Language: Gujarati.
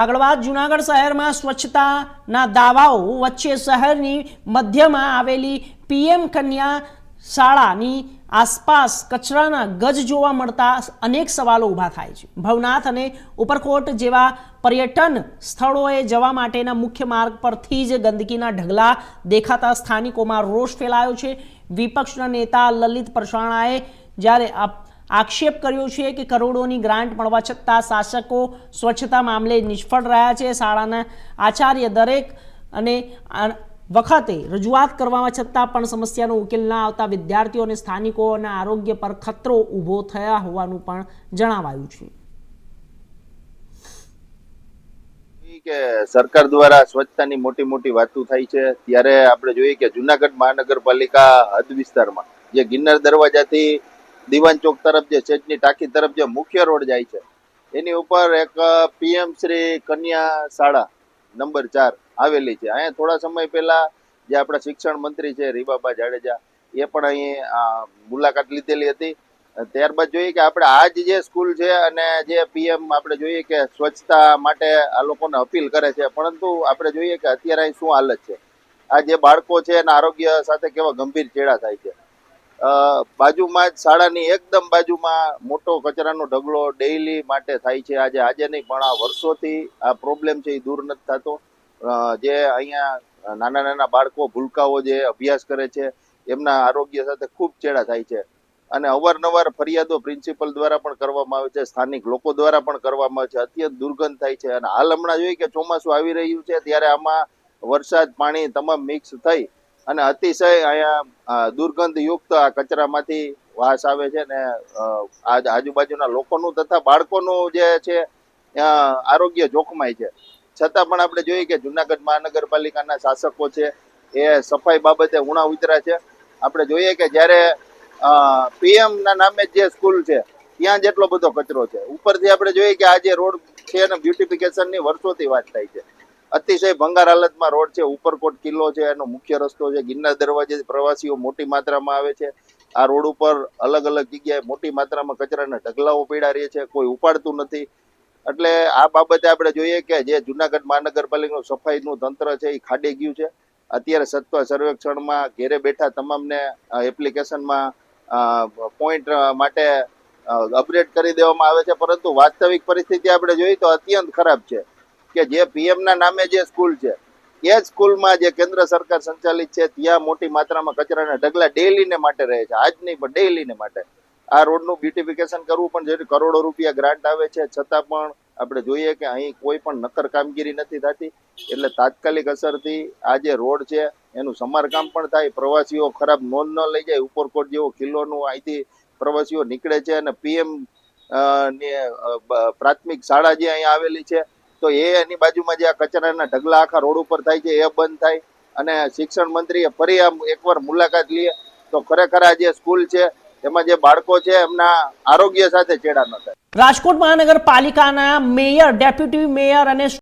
આગળ વાત જૂનાગઢ શહેરમાં સ્વચ્છતાના દાવાઓ વચ્ચે શહેરની મધ્યમાં આવેલી પીએમ કન્યા શાળાની આસપાસ કચરાના ગજ જોવા મળતા અનેક સવાલો ઊભા થાય છે। ભવનાથ અને ઉપરકોટ જેવા પર્યટન સ્થળોએ જવા માટેના મુખ્ય માર્ગ પરથી જ ગંદકીના ઢગલા દેખાતા સ્થાનિકોમાં રોષ ફેલાયો છે। વિપક્ષના નેતા લલિત પરસાણાએ જ્યારે આક્ષેપ કર્યો છે કે કરોડોની ગ્રાન્ટ મળવા છતાં શાસકો સ્વચ્છતા મામલે નિષ્ફળ રહ્યા છે। શાળાના આચાર્ય દરેક અને વખતે રજૂઆત કરવામાં છતાં પણ સમસ્યાનો ઉકેલ ન આવતા વિદ્યાર્થીઓ અને સ્થાનિકોના આરોગ્ય પર ખતરો ઊભો થયા હોવાનું પણ જણાવાયું છે। કે સરકાર દ્વારા સ્વચ્છતાની મોટી મોટી વાતો થાય છે, ત્યારે આપણે જોઈએ કે જૂનાગઢ મહાનગરપાલિકા હદ વિસ્તારમાં જે ગિરનાર દરવાજાથી દીવાન ચોક તરફ જે સેજની ટાંકી તરફ જે મુખ્ય રોડ જાય છે એની ઉપર એક પીએમ શ્રી કન્યા શાળા નંબર 4 આવેલી છે। અહીંયા થોડા સમય પહેલા જે આપણા શિક્ષણ મંત્રી છે રીબાબા જાડેજા એ પણ અહીં મુલાકાત લીધેલી હતી। ત્યારબાદ જોઈએ કે આપણે આજ જે સ્કૂલ છે અને જે પીએમ આપણે જોઈએ કે સ્વચ્છતા માટે આ લોકોને અપીલ કરે છે, પરંતુ આપણે જોઈએ કે અત્યારે અહીં શું હાલત છે। આ જે બાળકો છે એના આરોગ્ય સાથે કેવા ગંભીર ચેડા થાય છે। બાજુમાં જ શાળાની એકદમ બાજુમાં મોટો કચરાનો ઢગલો ડેઈલી માટે થાય છે। આજે નહીં પણ આ વર્ષોથી આ પ્રોબ્લેમ છે એ દૂર નથી થતો। જે અહીંયા નાના નાના બાળકો ભૂલકાઓ જે અભ્યાસ કરે છે એમના આરોગ્ય સાથે ખૂબ ચેડા થાય છે અને અવારનવાર ફરિયાદો પ્રિન્સિપલ દ્વારા પણ કરવામાં આવે છે, સ્થાનિક લોકો દ્વારા પણ કરવામાં આવે છે। અત્યંત દુર્ગંધ થાય છે અને હાલ હમણાં જોઈએ કે ચોમાસું આવી રહ્યું છે ત્યારે આમાં વરસાદ પાણી તમામ મિક્સ થઈ અને અતિશય અહીંયા દુર્ગંધયુક્ત આ કચરામાંથી વાસ આવે છે ને આજુબાજુના લોકોનું તથા બાળકોનું જે છે આરોગ્ય જોખમાય છે। છતાં પણ આપણે જોઈએ કે જૂનાગઢ મહાનગરપાલિકાના શાસકો છે એ સફાઈ બાબતે ઉણા ઉતર્યા છે। આપણે જોઈએ કે જ્યારે પીએમ ના નામે જે સ્કૂલ છે ત્યાં જેટલો બધો કચરો છે, ઉપરથી આપણે જોઈએ કે આ જે રોડ છે ને બ્યુટિફિકેશનની વર્ષોથી વાત થાય છે। અતિશય ભંગાર હાલતમાં રોડ છે। ઉપરકોટ કિલ્લો છે એનો મુખ્ય રસ્તો છે, ગિરનાર દરવાજે પ્રવાસીઓ મોટી માત્રામાં આવે છે। આ રોડ ઉપર અલગ અલગ જગ્યાએ મોટી માત્રામાં કચરાના ઢગલાઓ પડ્યા રહે છે, કોઈ ઉપાડતું નથી। એટલે આ બાબતે આપણે જોઈએ કે જે જૂનાગઢ મહાનગરપાલિકાનું સફાઈનું તંત્ર છે એ ખાડી ગયું છે। અત્યારે સત્વ સર્વેક્ષણમાં ઘેરે બેઠા તમામને એપ્લિકેશનમાં પોઈન્ટ માટે અપડેટ કરી દેવામાં આવે છે, પરંતુ વાસ્તવિક પરિસ્થિતિ આપણે જોઈએ તો અત્યંત ખરાબ છે કે જે પીએમ ના નામે જે સ્કૂલ છે એ જ સ્કૂલમાં જે કેન્દ્ર સરકાર સંચાલિત છે ત્યાં મોટી માત્રામાં કચરાના ઢગલા ડેઈલીને માટે રહે છે, આજ નહીં પણ ડેઈલીને માટે। આ રોડનું બ્યુટિફિકેશન કરવું પણ જે કરોડો રૂપિયા ગ્રાન્ટ આવે છે, છતાં પણ આપણે જોઈએ કે અહીં કોઈ પણ નક્કર કામગીરી નથી થતી। એટલે તાત્કાલિક અસરથી આ જે રોડ છે એનું સમારકામ પણ થાય, પ્રવાસીઓ ખરાબ નોંધ ન લઈ જાય। ઉપરકોટ જેવો કિલ્લોનું અહીંથી પ્રવાસીઓ નીકળે છે અને પીએમ પ્રાથમિક શાળા જે અહીંયા આવેલી છે તો એની બાજુમાં જે આ કચરાના ઢગલા આખા રોડ ઉપર થાય છે એ બંધ થાય અને શિક્ષણ મંત્રીએ ફરી આમ એકવાર મુલાકાત લઈએ તો ખરેખર આ જે સ્કૂલ છે એમાં જે બાળકો છે એમના આરોગ્ય સાથે ચેડા ન થાય। રાજકોટ મહાનગરપાલિકાના મેયર, ડેપ્યુટી મેયર અને